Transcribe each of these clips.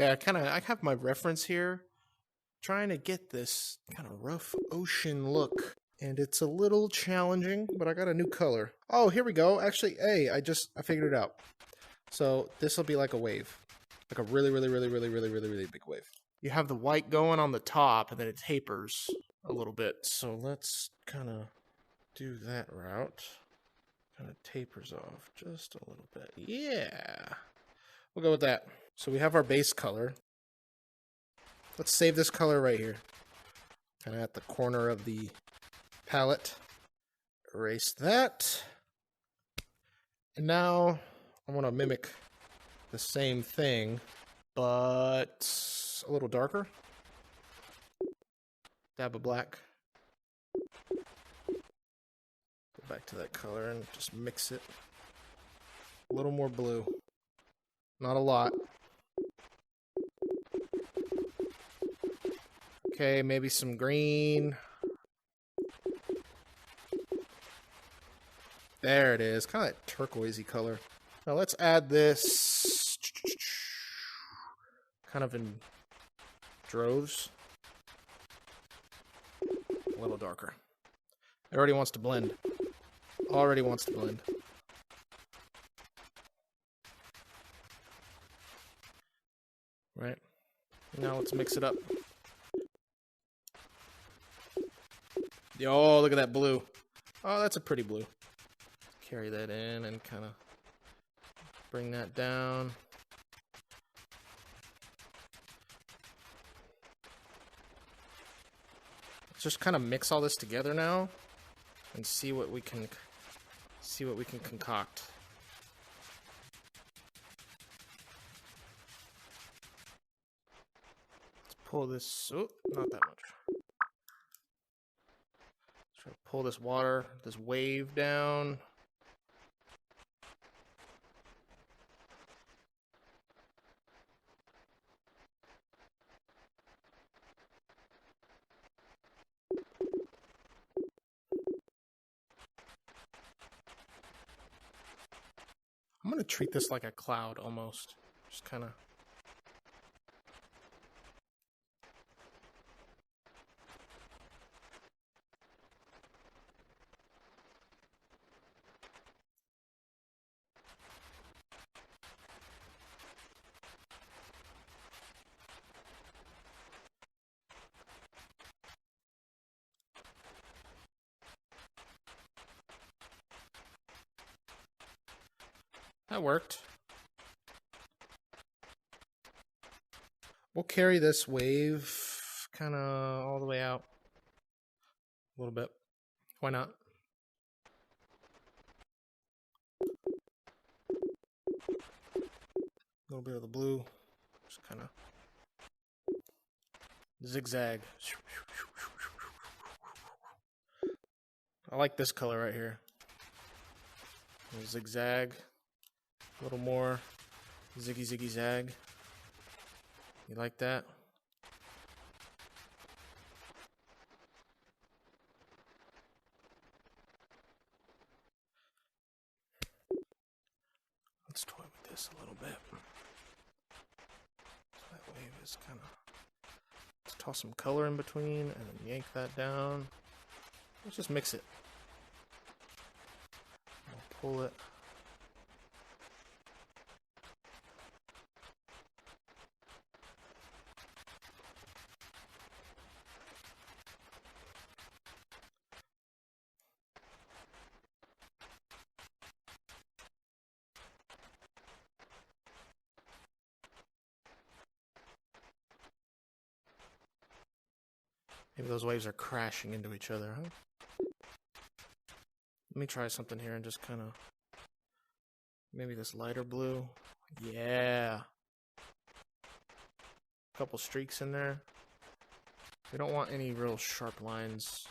Okay, I have my reference here, trying to get this kind of rough ocean look. And it's a little challenging, but I got a new color. Oh, here we go. Actually, hey, I figured it out. So this will be like a wave. Like a really big wave. You have the white going on the top, and then it tapers a little bit. So let's kind of do that route. Kind of tapers off just a little bit. Yeah. We'll go with that. So we have our base color. Let's save this color right here. Kind of at the corner of the palette. Erase that. And now I want to mimic the same thing, but a little darker. Dab of black. Go back to that color and just mix it. A little more blue. Not a lot. Okay, maybe some green. There it is. Kind of that turquoisey color. Now let's add this kind of in droves. A little darker. It already wants to blend. Already wants to blend. Right. Now let's mix it up. Oh, look at that blue. Oh, that's a pretty blue. Carry that in and kind of bring that down. Let's just kind of mix all this together now and see what we can concoct. Let's pull this. Oh, not that much. Let's try to pull this water, this wave down. I'm going to treat this like a cloud almost. Just kind of. That worked. We'll carry this wave kind of all the way out a little bit. Why not? A little bit of the blue. Just kind of zigzag. I like this color right here. Zigzag. A little more ziggy ziggy zag. You like that? Let's toy with this a little bit. So that wave is kind of. Let's toss some color in between and then yank that down. Let's just mix it. We'll pull it. Maybe those waves are crashing into each other, huh? Let me try something here and just kind of... Maybe this lighter blue. Yeah. A couple streaks in there. We don't want any real sharp lines.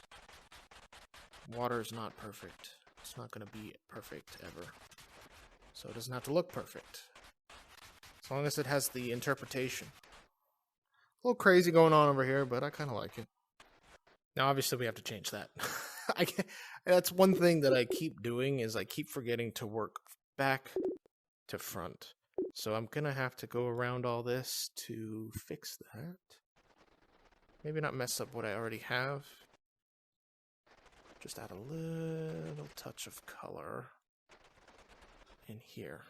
Water is not perfect. It's not going to be perfect ever. So it doesn't have to look perfect. As long as it has the interpretation. A little crazy going on over here, but I kind of like it. Now, obviously, we have to change that. That's one thing that I keep doing is I keep forgetting to work back to front. So I'm gonna have to go around all this to fix that. Maybe not mess up what I already have. Just add a little touch of color in here.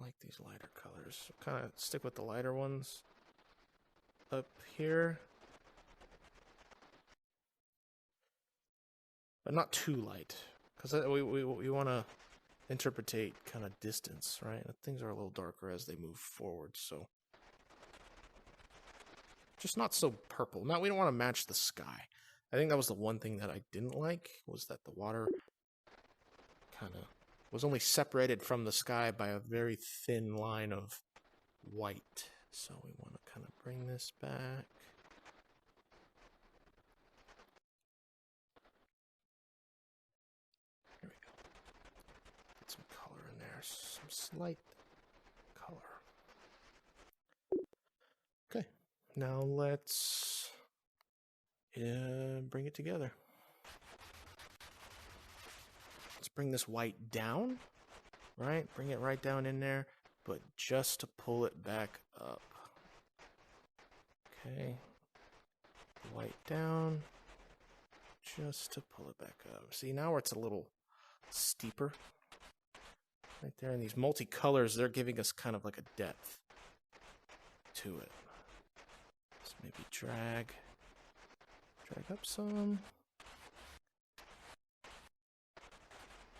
I like these lighter colors. Kind of stick with the lighter ones up here. But not too light. Because we want to interpretate kind of distance, right? Things are a little darker as they move forward, so. Just not so purple. Now, we don't want to match the sky. I think that was the one thing that I didn't like, was that the water kind of was only separated from the sky by a very thin line of white. So we want to kind of bring this back. There we go. Get some color in there, some slight color. Okay, now let's bring it together. Let's bring this white down, right? Bring it right down in there, but just to pull it back up. Okay. White down, just to pull it back up. See, now it's a little steeper. Right there, and these multicolors, they're giving us kind of like a depth to it. Let's maybe drag up some.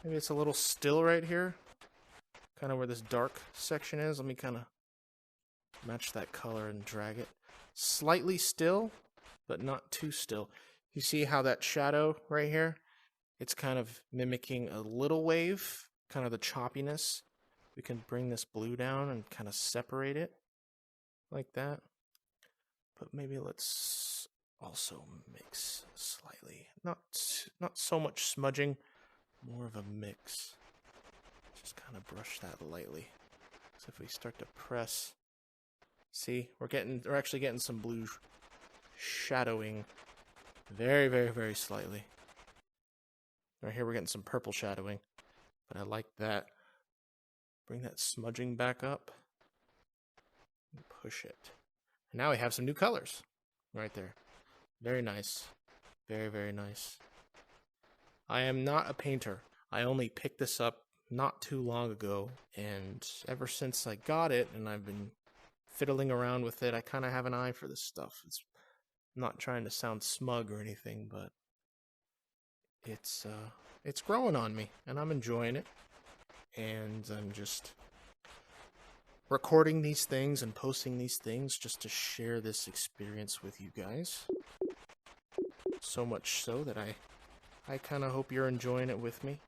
Maybe it's a little still right here, kind of where this dark section is. Let me kind of match that color and drag it. Slightly still, but not too still. You see how that shadow right here, it's kind of mimicking a little wave, kind of the choppiness. We can bring this blue down and kind of separate it like that. But maybe let's also mix slightly. Not so much smudging, more of a mix. Just kind of brush that lightly. So if we start to press, see, we're actually getting some blue shadowing very, very, very slightly. Right here we're getting some purple shadowing, but I like that. Bring that smudging back up and push it. And now we have some new colors right there. Very nice. Very, very nice. I am not a painter. I only picked this up not too long ago, and ever since I got it and I've been fiddling around with it, I kind of have an eye for this stuff. I'm not trying to sound smug or anything, but it's growing on me, and I'm enjoying it. And I'm just recording these things and posting these things just to share this experience with you guys. So much so that I kind of hope you're enjoying it with me.